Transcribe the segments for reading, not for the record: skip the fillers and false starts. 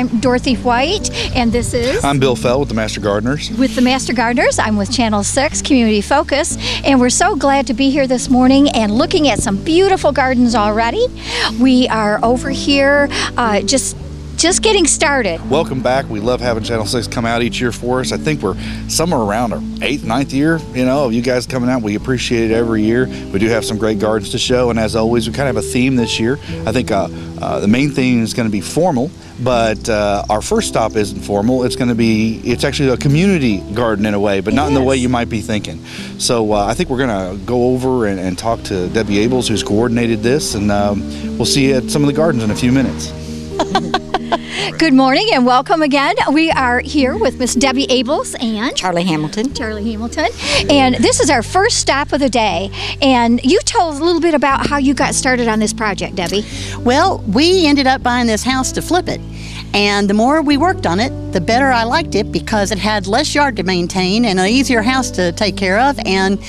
I'm Dorothy White, and this is... I'm Bill Fell with the Master Gardeners. With the Master Gardeners. I'm with Channel 6 Community Focus, and we're so glad to be here this morning and looking at some beautiful gardens already. We are over here just getting started. Welcome back. We love having Channel 6 come out each year for us. I think we're somewhere around our 8th, 9th year, of you guys coming out. We appreciate it every year. We do have some great gardens to show, and as always, we kind of have a theme this year. I think the main theme is going to be formal, but our first stop isn't formal. It's actually a community garden in a way, but not in the way you might be thinking. So I think we're going to go over and talk to Debbie Abels, who's coordinated this, and we'll see you at some of the gardens in a few minutes. Good morning and welcome again. We are here with Miss Debbie Abels and Charlie Hamilton. And this is our first stop of the day. And you tell us a little bit about how you got started on this project, Debbie. Well, we ended up buying this house to flip it. And the more we worked on it, the better I liked it because it had less yard to maintain and an easier house to take care of. And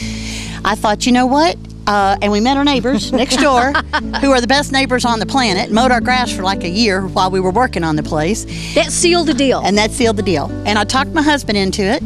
I thought, you know what? And we met our neighbors next door, who are the best neighbors on the planet, mowed our grass for like a year while we were working on the place. That sealed the deal. And that sealed the deal. And I talked my husband into it,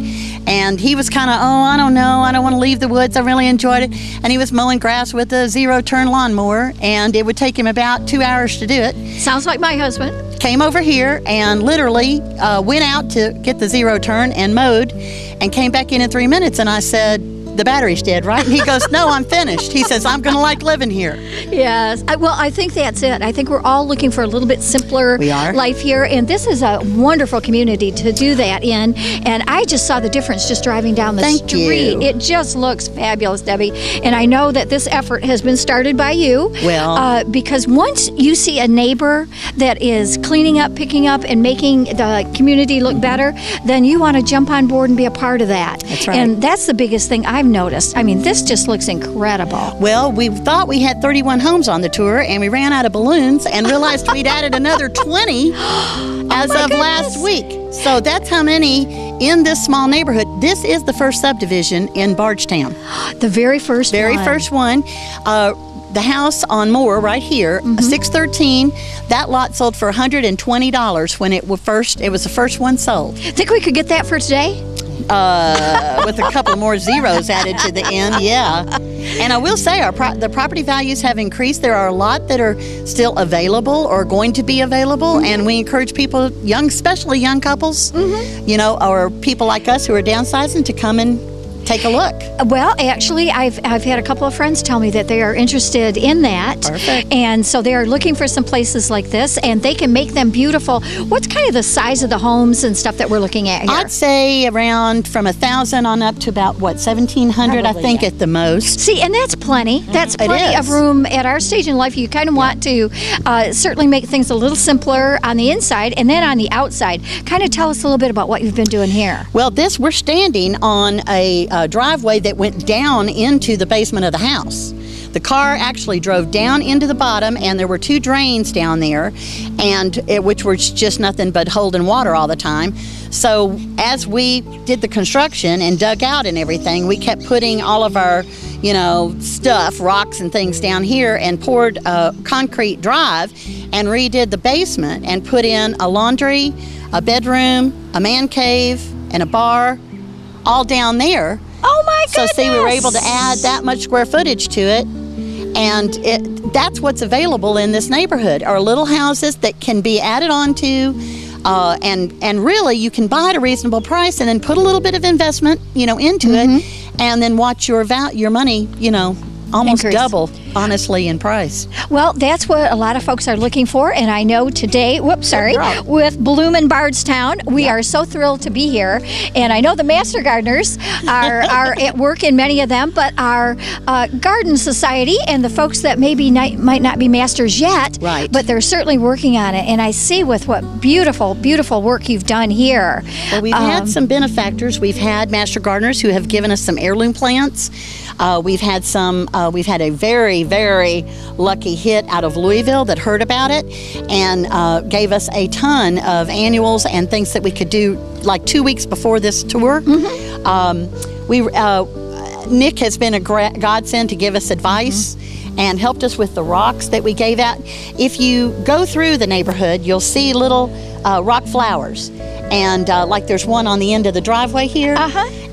and he was kind of, I don't know, I don't want to leave the woods. I really enjoyed it. And he was mowing grass with a zero-turn lawnmower, and it would take him about 2 hours to do it. Sounds like my husband. Came over here and literally went out to get the zero-turn and mowed, and came back in 3 minutes, and I said, the battery's dead, right? And he goes, no, I'm finished. He says, I'm going to like living here. Yes. Well, I think that's it. I think we're all looking for a little bit simpler life here. And this is a wonderful community to do that in. And I just saw the difference just driving down the street. You. It just looks fabulous, Debbie. And I know that this effort has been started by you. Well, because once you see a neighbor that is cleaning up, picking up, and making the community look better, then you want to jump on board and be a part of that. That's right. And that's the biggest thing I've noticed. I mean, this just looks incredible. Well, we thought we had 31 homes on the tour, and we ran out of balloons and realized we'd added another 20 as of last week. So that's how many in this small neighborhood. This is the first subdivision in Bardstown. The very first one. The house on Moore right here, 613, that lot sold for $120 when it was the first one sold. Think we could get that for today? With a couple more zeros added to the end, yeah. And I will say the property values have increased. There are a lot that are still available or going to be available, and we encourage people, especially young couples, or people like us who are downsizing, to come and take a look. Well, actually, I've had a couple of friends tell me that they are interested in that. Perfect. And so they are looking for some places like this, and they can make them beautiful. What's kind of the size of the homes and stuff that we're looking at here? I'd say around from 1,000 on up to about, 1,700, I think, at the most. See, and that's plenty. That's plenty of room at our stage in life. You kind of want to certainly make things a little simpler on the inside, and then on the outside. Kind of tell us a little bit about what you've been doing here. Well, we're standing on a driveway that went down into the basement of the house. The car actually drove down into the bottom, and there were 2 drains down there, which were just nothing but holding water all the time. So as we did the construction and dug out and everything, we kept putting all of our stuff, rocks and things down here, and poured a concrete drive and redid the basement and put in a laundry, a bedroom, a man cave, and a bar, all down there. Oh my goodness! So see, we were able to add that much square footage to it, and that's what's available in this neighborhood, are little houses that can be added onto, and really you can buy at a reasonable price and then put a little bit of investment, into it, and then watch your money, almost double, honestly, in price. Well, that's what a lot of folks are looking for, and I know today, with Bloom in Bardstown, we are so thrilled to be here, and I know the Master Gardeners are at work in many of them, but our Garden Society and the folks that maybe might not be masters yet, but they're certainly working on it, and I see with what beautiful, beautiful work you've done here. Well, we've had some benefactors. We've had Master Gardeners who have given us some heirloom plants. We've had a very, very lucky hit out of Louisville that heard about it and gave us a ton of annuals and things that we could do like 2 weeks before this tour. Nick has been a godsend to give us advice and helped us with the rocks that we gave out. If you go through the neighborhood, you'll see little rock flowers. And like there's one on the end of the driveway here.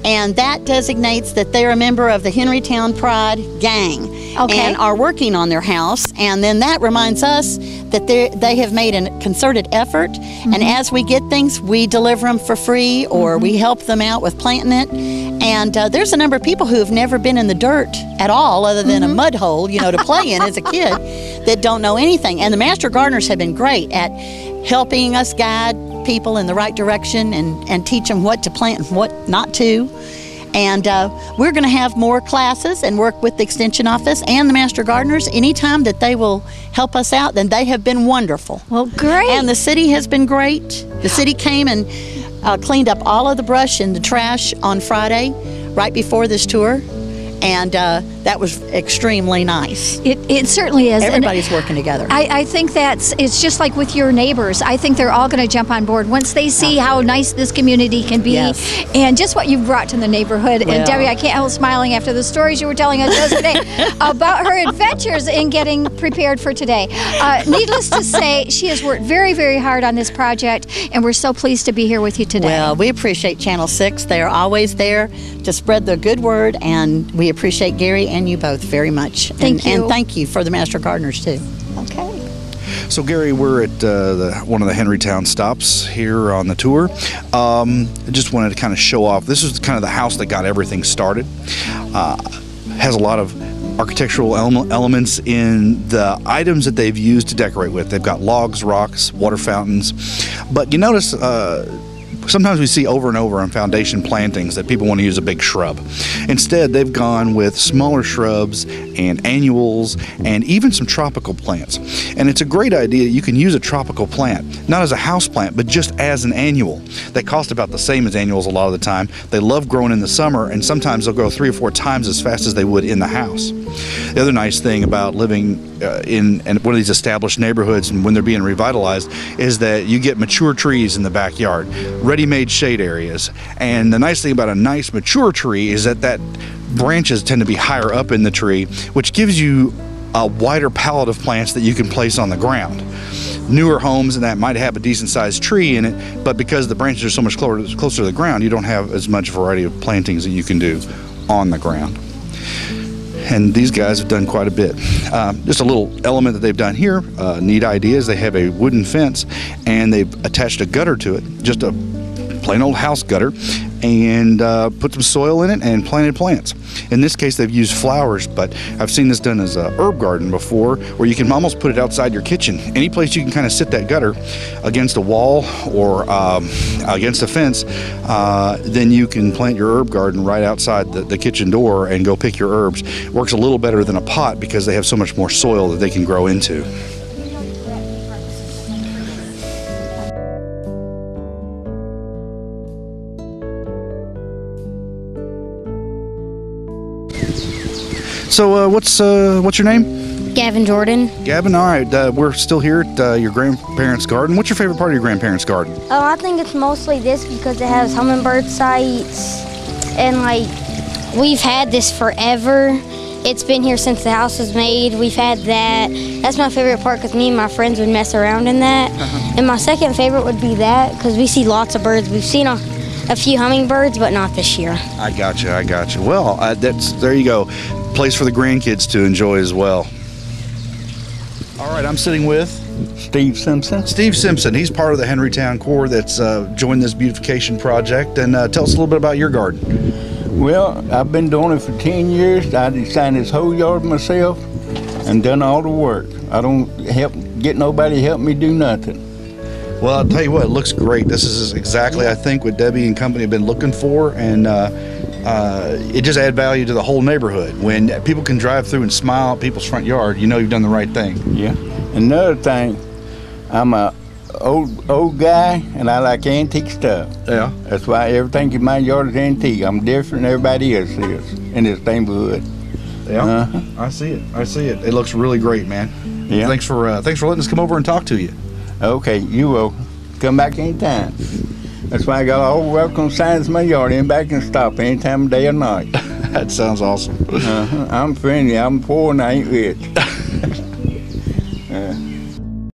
And that designates that they're a member of the Henrytown Pride gang and are working on their house. And then that reminds us that they have made a concerted effort. And as we get things, we deliver them for free or we help them out with planting it. And there's a number of people who have never been in the dirt at all other than a mud hole, you know, to play in as a kid that don't know anything. And the Master Gardeners have been great at helping us guide people in the right direction and teach them what to plant and what not to. And we're going to have more classes and work with the Extension Office and the Master Gardeners anytime that they will help us out. Then they have been wonderful. Well, great. And the city has been great. The city came and cleaned up all of the brush and the trash on Friday right before this tour. And that was extremely nice. It certainly is. Everybody's working together. I think it's just like with your neighbors. I think they're all going to jump on board once they see how nice this community can be and just what you've brought to the neighborhood. And Debbie, I can't help smiling after the stories you were telling us yesterday about her adventures in getting prepared for today. Needless to say, she has worked very, very hard on this project, and we're so pleased to be here with you today. Well, we appreciate Channel 6. They are always there to spread the good word, and we appreciate Gary and you both very much. Thank you. And thank you for the Master Gardeners, too. Okay. So, Gary, we're at one of the Henrytown stops here on the tour. I just wanted to kind of show off. This is kind of the house that got everything started. Has a lot of architectural elements in the items that they've used to decorate with. They've got logs, rocks, water fountains. But you notice sometimes we see over and over on foundation plantings that people want to use a big shrub. Instead, they've gone with smaller shrubs and annuals and even some tropical plants. And it's a great idea. You can use a tropical plant, not as a house plant, but just as an annual. They cost about the same as annuals a lot of the time. They love growing in the summer, and sometimes they'll grow 3 or 4 times as fast as they would in the house. The other nice thing about living in one of these established neighborhoods and when they're being revitalized is that you get mature trees in the backyard, ready-made shade areas. And the nice thing about a nice mature tree is that branches tend to be higher up in the tree, which gives you a wider palette of plants that you can place on the ground. Newer homes and that might have a decent sized tree in it, but because the branches are so much closer to the ground, you don't have as much variety of plantings that you can do on the ground. And these guys have done quite a bit. Just a little element that they've done here, neat idea, is they have a wooden fence and they've attached a gutter to it, just a plain old house gutter, and put some soil in it and planted plants. In this case, they've used flowers, but I've seen this done as a herb garden before, where you can almost put it outside your kitchen. Any place you can kind of sit that gutter against a wall or against a fence, then you can plant your herb garden right outside the kitchen door and go pick your herbs. It works a little better than a pot because they have so much more soil that they can grow into. So what's your name? Gavin Jordan. Gavin, all right. We're still here at your grandparents' garden. What's your favorite part of your grandparents' garden? I think it's mostly this because it has hummingbird sites, and like we've had this forever. It's been here since the house was made. We've had that. That's my favorite part because me and my friends would mess around in that. And my second favorite would be that because we see lots of birds. We've seen a few hummingbirds, but not this year. I gotcha. Well, there you go. Place for the grandkids to enjoy as well. All right, I'm sitting with Steve Simpson. Steve Simpson. He's part of the Henrytown Corps that's joined this beautification project. And tell us a little bit about your garden. Well, I've been doing it for 10 years. I designed this whole yard myself and done all the work. I don't get nobody to help me do nothing. Well, I'll tell you what, it looks great. This is exactly, I think, what Debbie and company have been looking for, and it just adds value to the whole neighborhood. When people can drive through and smile at people's front yard, you know you've done the right thing. Yeah. Another thing, I'm a old guy, and I like antique stuff. Yeah. That's why everything in my yard is antique. I'm different than everybody else is in this neighborhood. Yeah. I see it. It looks really great, man. Yeah. Thanks for letting us come over and talk to you. Okay, you will. Come back anytime. That's why I got all welcome signs in my yard. Anybody can stop any time of day or night. That sounds awesome. I'm friendly. I'm poor and I ain't rich.